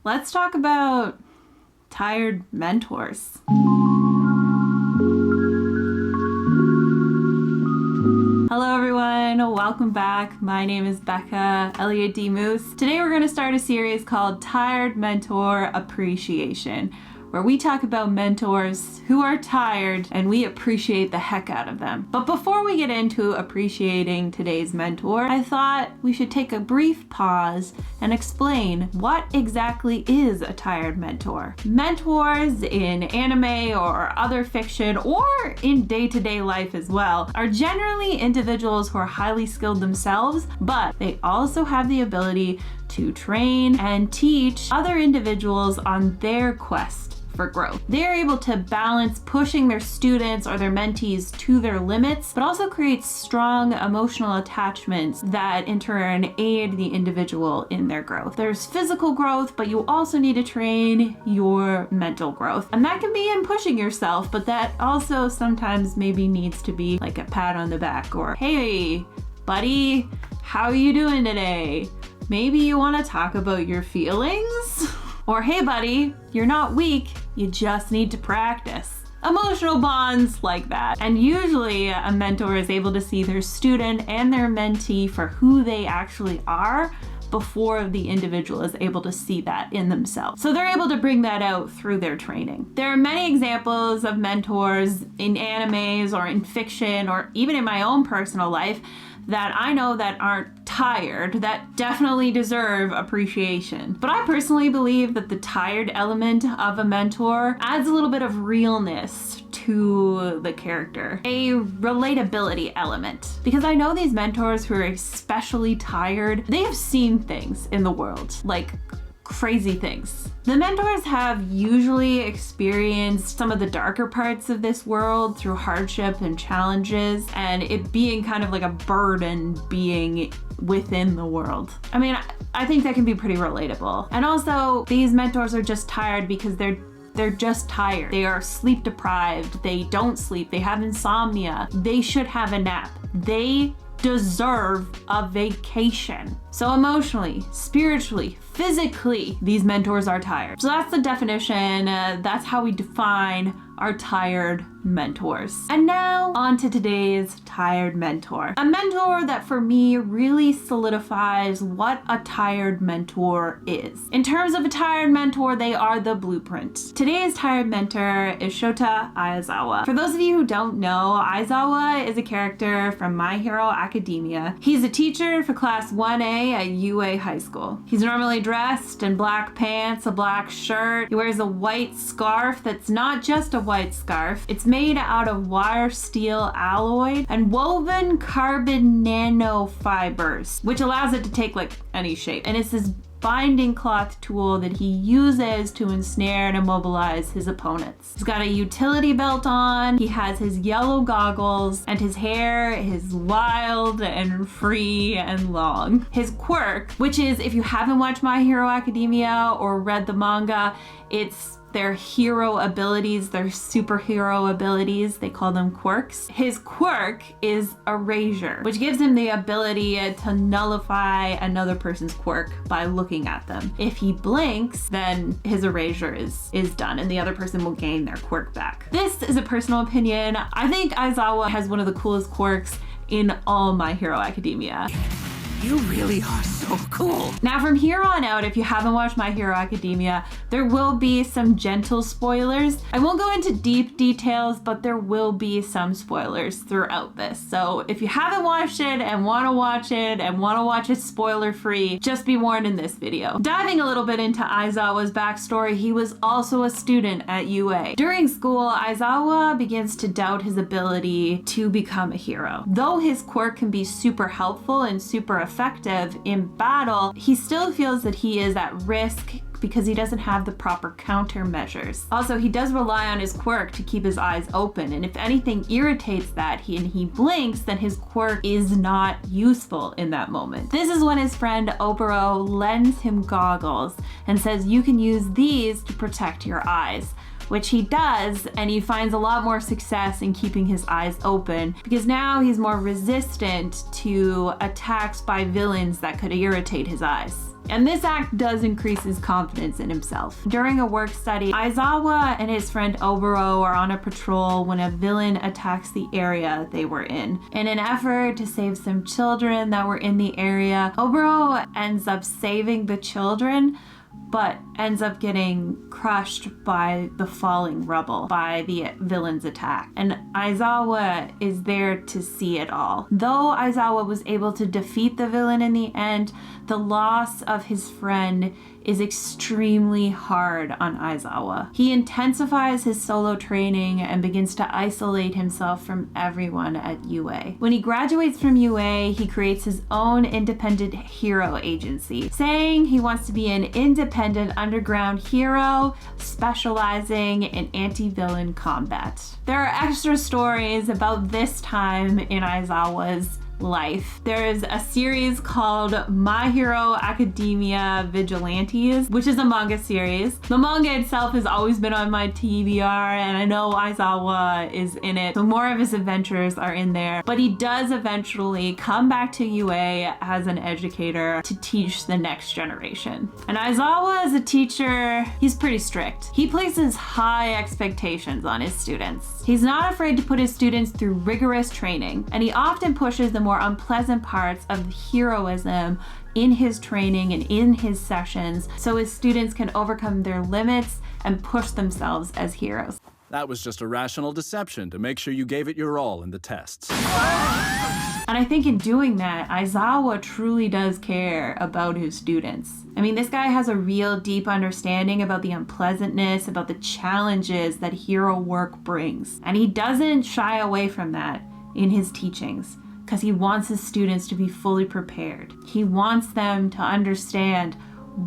Let's talk about tired mentors. Hello everyone, welcome back. My name is Becca Elliott D. Moose. Today we're going to start a series called Tired Mentor Appreciation, where we talk about mentors who are tired and we appreciate the heck out of them. But before we get into appreciating today's mentor, I thought we should take a brief pause and explain what exactly is a tired mentor. Mentors in anime or other fiction or in day-to-day life as well are generally individuals who are highly skilled themselves, but they also have the ability to train and teach other individuals on their quest for growth. They're able to balance pushing their students or their mentees to their limits, but also create strong emotional attachments that in turn aid the individual in their growth. There's physical growth, but you also need to train your mental growth. And that can be in pushing yourself, but that also sometimes maybe needs to be like a pat on the back or, hey, buddy, how are you doing today? Maybe you want to talk about your feelings? Or, hey buddy, you're not weak, you just need to practice. Emotional bonds like that. And usually a mentor is able to see their student and their mentee for who they actually are before the individual is able to see that in themselves. So they're able to bring that out through their training. There are many examples of mentors in animes or in fiction or even in my own personal life that I know that aren't tired, that definitely deserve appreciation. But I personally believe that the tired element of a mentor adds a little bit of realness to the character, a relatability element. Because I know these mentors who are especially tired, they have seen things in the world, like crazy things. The mentors have usually experienced some of the darker parts of this world through hardship and challenges, and it being kind of like a burden being within the world. I mean, I think that can be pretty relatable. And also, these mentors are just tired because they're just tired. They are sleep deprived. They don't sleep. They have insomnia. They should have a nap. They deserve a vacation. So emotionally, spiritually, physically, these mentors are tired. So that's the definition. That's how we define our tired mentors. And now on to today's tired mentor. A mentor that for me really solidifies what a tired mentor is. In terms of a tired mentor, they are the blueprint. Today's tired mentor is Shota Aizawa. For those of you who don't know, Aizawa is a character from My Hero Academia. He's a teacher for class 1A at UA High School. He's normally dressed in black pants, a black shirt. He wears a white scarf that's not just a white scarf. It's made out of wire steel alloy and woven carbon nanofibers, which allows it to take like any shape. And it's this binding cloth tool that he uses to ensnare and immobilize his opponents. He's got a utility belt on, he has his yellow goggles, and his hair is wild and free and long. His quirk, which is, if you haven't watched My Hero Academia or read the manga, it's their hero abilities, their superhero abilities, they call them quirks. His quirk is erasure, which gives him the ability to nullify another person's quirk by looking at them. If he blinks, then his erasure is done and the other person will gain their quirk back. This is a personal opinion. I think Aizawa has one of the coolest quirks in all My Hero Academia. You really are so cool. Now from here on out, if you haven't watched My Hero Academia, there will be some gentle spoilers. I won't go into deep details, but there will be some spoilers throughout this. So if you haven't watched it and want to watch it and want to watch it spoiler free, just be warned in this video. Diving a little bit into Aizawa's backstory, he was also a student at UA. During school, Aizawa begins to doubt his ability to become a hero. Though his quirk can be super helpful and super effective in battle, he still feels that he is at risk because he doesn't have the proper countermeasures. Also, he does rely on his quirk to keep his eyes open, and if anything irritates that and he blinks, then his quirk is not useful in that moment. This is when his friend Oboro lends him goggles and says you can use these to protect your eyes, which he does, and he finds a lot more success in keeping his eyes open because now he's more resistant to attacks by villains that could irritate his eyes. And this act does increase his confidence in himself. During a work study, Aizawa and his friend Oboro are on a patrol when a villain attacks the area they were in. In an effort to save some children that were in the area, Oboro ends up saving the children, but ends up getting crushed by the falling rubble, by the villain's attack. And Aizawa is there to see it all. Though Aizawa was able to defeat the villain in the end, the loss of his friend is extremely hard on Aizawa. He intensifies his solo training and begins to isolate himself from everyone at UA. When he graduates from UA, he creates his own independent hero agency, saying he wants to be an independent underground hero specializing in anti-villain combat. There are extra stories about this time in Aizawa's life. There's a series called My Hero Academia Vigilantes, which is a manga series. The manga itself has always been on my TBR, and I know Aizawa is in it, so more of his adventures are in there. But he does eventually come back to UA as an educator to teach the next generation. And Aizawa, as a teacher, he's pretty strict. He places high expectations on his students. He's not afraid to put his students through rigorous training, and he often pushes the more unpleasant parts of heroism in his training and in his sessions so his students can overcome their limits and push themselves as heroes. That was just a rational deception to make sure you gave it your all in the tests. And I think in doing that, Aizawa truly does care about his students. I mean, this guy has a real deep understanding about the unpleasantness, about the challenges that hero work brings. And he doesn't shy away from that in his teachings, because he wants his students to be fully prepared. He wants them to understand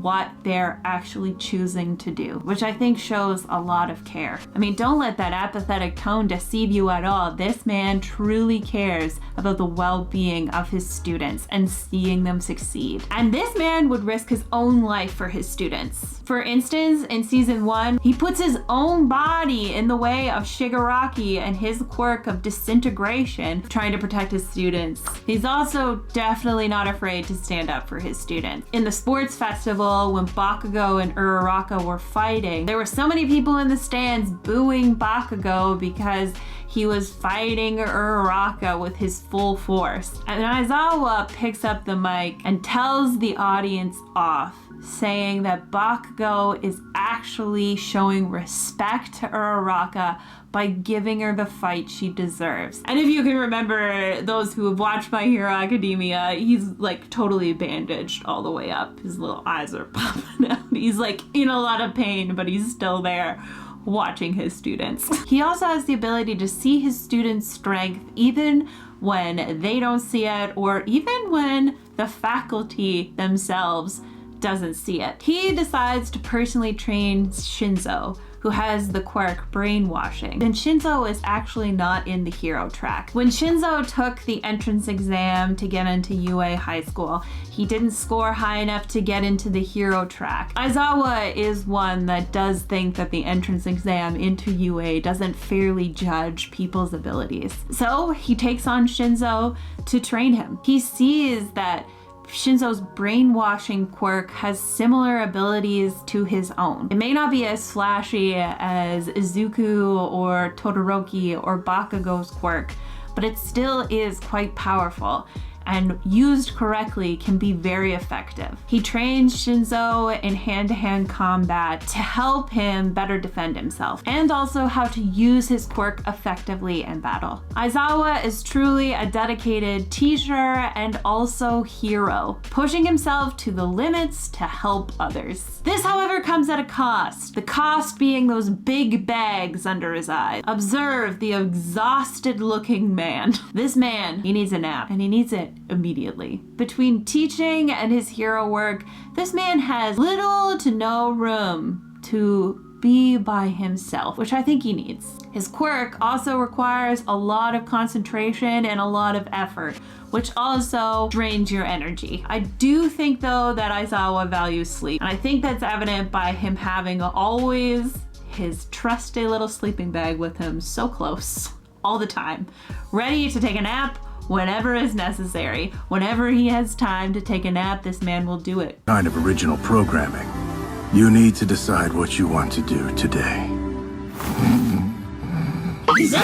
what they're actually choosing to do, which I think shows a lot of care. I mean, don't let that apathetic tone deceive you at all. This man truly cares about the well-being of his students and seeing them succeed. And this man would risk his own life for his students. For instance, in season 1, he puts his own body in the way of Shigaraki and his quirk of disintegration, trying to protect his students. He's also definitely not afraid to stand up for his students. In the sports festival, when Bakugo and Uraraka were fighting, there were so many people in the stands booing Bakugo because he was fighting Uraraka with his full force. And Aizawa picks up the mic and tells the audience off, saying that Bakugo is actually showing respect to Uraraka by giving her the fight she deserves. And if you can remember, those who have watched My Hero Academia, he's like totally bandaged all the way up. His little eyes are popping out. He's like in a lot of pain, but he's still there watching his students. He also has the ability to see his students' strength even when they don't see it, or even when the faculty themselves doesn't see it. He decides to personally train Shinzo, who has the quirk brainwashing. And Shinzo is actually not in the hero track. When Shinzo took the entrance exam to get into UA high school, he didn't score high enough to get into the hero track. Aizawa is one that does think that the entrance exam into UA doesn't fairly judge people's abilities. So he takes on Shinzo to train him. He sees that Shinzo's brainwashing quirk has similar abilities to his own. It may not be as flashy as Izuku or Todoroki or Bakugo's quirk, but it still is quite powerful, and used correctly can be very effective. He trains Shinzo in hand-to-hand combat to help him better defend himself, and also how to use his quirk effectively in battle. Aizawa is truly a dedicated teacher and also hero, pushing himself to the limits to help others. This, however, comes at a cost. The cost being those big bags under his eyes. Observe the exhausted-looking man. This man, he needs a nap, and he needs it immediately. Between teaching and his hero work, this man has little to no room to be by himself, which I think he needs. His quirk also requires a lot of concentration and a lot of effort, which also drains your energy. I do think though that Aizawa values sleep, and I think that's evident by him having always his trusty little sleeping bag with him so close all the time, ready to take a nap whenever is necessary. Whenever he has time to take a nap, this man will do it. Kind of original programming. You need to decide what you want to do today.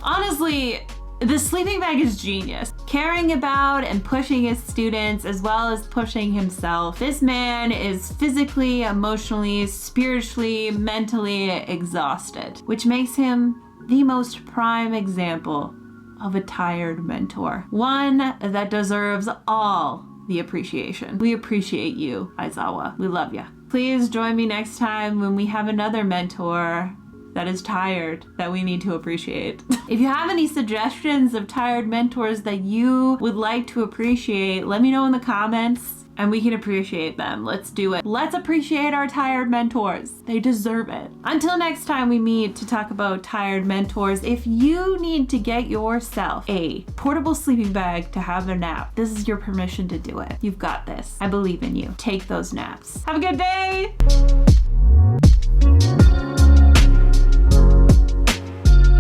Honestly, the sleeping bag is genius. Caring about and pushing his students as well as pushing himself. This man is physically, emotionally, spiritually, mentally exhausted, which makes him the most prime example of a tired mentor. One that deserves all the appreciation. We appreciate you, Aizawa. We love you. Please join me next time when we have another mentor that is tired that we need to appreciate. If you have any suggestions of tired mentors that you would like to appreciate, let me know in the comments and we can appreciate them. Let's do it. Let's appreciate our tired mentors. They deserve it. Until next time we meet to talk about tired mentors, if you need to get yourself a portable sleeping bag to have a nap, this is your permission to do it. You've got this. I believe in you. Take those naps. Have a good day.